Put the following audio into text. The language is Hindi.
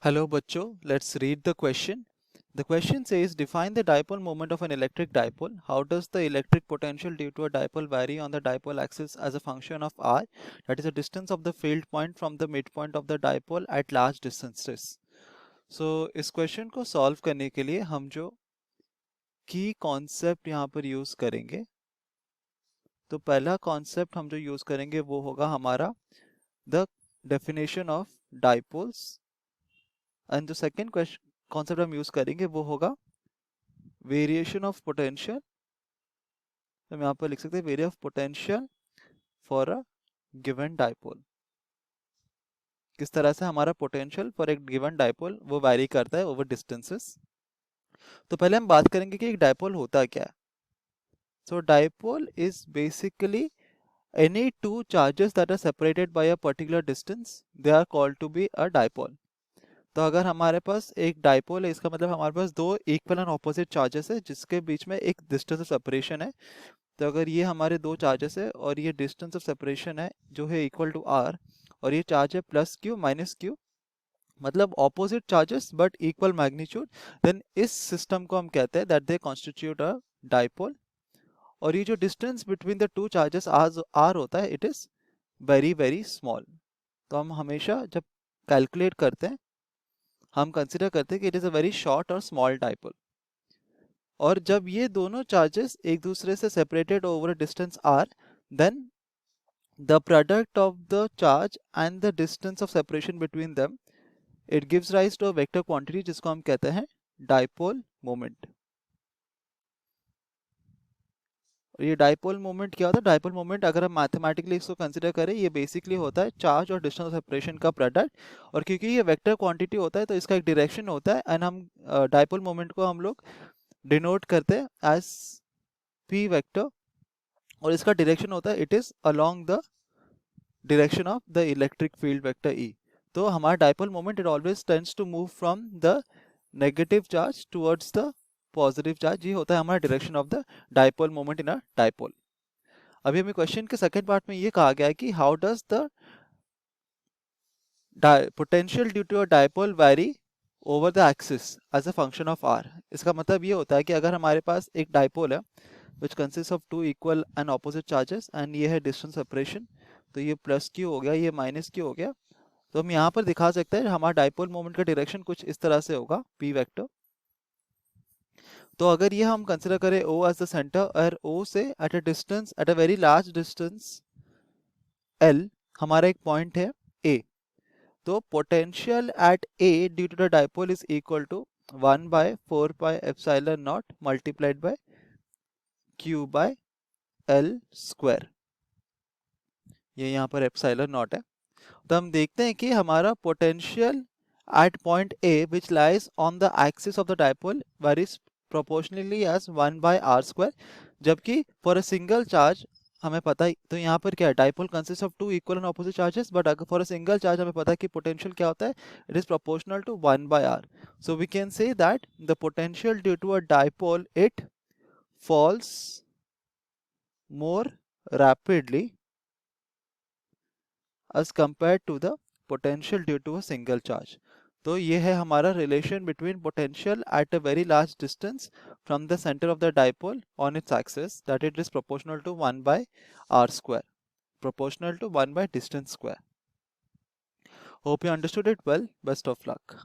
Hello bachcho, let's read the question. The question says define the dipole moment of an electric dipole. How does the electric potential due to a dipole vary on the dipole axis as a function of r, that is the distance of the field point from the midpoint of the dipole at large distances. So इस क्वेश्चन को सॉल्व करने के लिए हम जो की कॉन्सेप्ट यहाँ पर यूज करेंगे, तो पहला कॉन्सेप्ट हम जो यूज करेंगे वो होगा हमारा the definition of dipoles, and जो सेकेंड कॉन्सेप्ट हम यूज करेंगे वो होगा वेरिएशन ऑफ पोटेंशियल। तो हम यहाँ पर लिख सकते हैं variation of potential for a given dipole. किस तरह से हमारा पोटेंशियल फॉर एक गिवन डाइपोल वो वैरी करता है ओवर डिस्टेंसेस। तो पहले हम बात करेंगे कि एक डाइपोल होता क्या है। So dipole is basically any two charges that are separated by a particular distance, they are called to be a dipole. तो अगर हमारे पास एक डाइपोल है, इसका मतलब हमारे पास दो इक्वल एंड ऑपोजिट चार्जेस है जिसके बीच में एक डिस्टेंस ऑफ सेपरेशन है। तो अगर ये हमारे दो चार्जेस है और ये डिस्टेंस ऑफ सेपरेशन है जो है इक्वल टू आर, और ये चार्ज है प्लस क्यू माइनस क्यू, मतलब opposite charges but equal magnitude, then इस सिस्टम को हम कहते हैं that they constitute a dipole. और ये जो distance between the two charges are होता है, it is very very small. तो हम हमेशा जब कैलकुलेट करते हैं हम कंसिडर करते हैं कि it is a very short और स्मॉल डाइपोल। और जब ये दोनों चार्जेस एक दूसरे से separated over distance r, then the product of the charge and the distance of separation between them, it gives rise to a vector quantity जिसको हम कहते हैं डाइपोल मोमेंट। ये डाइपोल मोमेंट क्या होता है? डाइपोल मोमेंट अगर हम मैथमेटिकली इसको कंसिडर करें, ये बेसिकली होता है चार्ज और डिस्टेंस ऑफ सेपरेशन का प्रोडक्ट। और क्योंकि ये वेक्टर क्वांटिटी होता है तो इसका एक डायरेक्शन होता है, एंड हम डाइपोल मोमेंट को हम लोग डिनोट करते हैं एज पी वेक्टर, और इसका डायरेक्शन होता है it is along the direction of the electric field vector E. तो हमारा dipole moment it always tends to move from the negative charge towards the positive charge. ये होता है हमारा direction of the dipole moment in a dipole. अभी हमें क्वेश्चन के सेकंड पार्ट में ये कहा गया है कि how does the potential due to a dipole vary over the axis as a function of r. इसका मतलब ये होता है कि अगर हमारे पास एक डाइपोल है which consist of two equal and opposite charges, and ये है डिस्टेंस सेपरेशन, तो ये प्लस क्यू हो गया, ये माइनस क्यू हो गया। तो हम यहाँ पर दिखा सकते हैं हमारा डाइपोल मोमेंट का डायरेक्शन कुछ इस तरह से होगा पी वेक्टर। तो अगर ये हम कंसिडर करें O एज द सेंटर, और O से at a distance, at a very large distance L, हमारा एक पॉइंट है A, तो potential at A due to the dipole is equal to 1 by 4 pi epsilon nought multiplied by Q by L square. ये यहाँ पर एप्सिलॉन नॉट है। तो हम देखते हैं कि हमारा potential at point A which lies on the axis of the dipole varies proportionally as 1 by r square, जबकि for a single charge हमें पता है, तो यहाँ पर क्या है, dipole consist of two equal and opposite charges, but अगर फॉर अ सिंगल चार्ज हमें पता है कि पोटेंशियल क्या होता है, it is proportional to 1 by r। So we can say that the potential due to a dipole it falls more rapidly as compared to the potential due to a single charge। तो ये है हमारा relation between potential at a very large distance from the centre of the dipole on its axis, that it is proportional to 1 by r square, proportional to 1 by distance square। Hope you understood it well. Best of luck.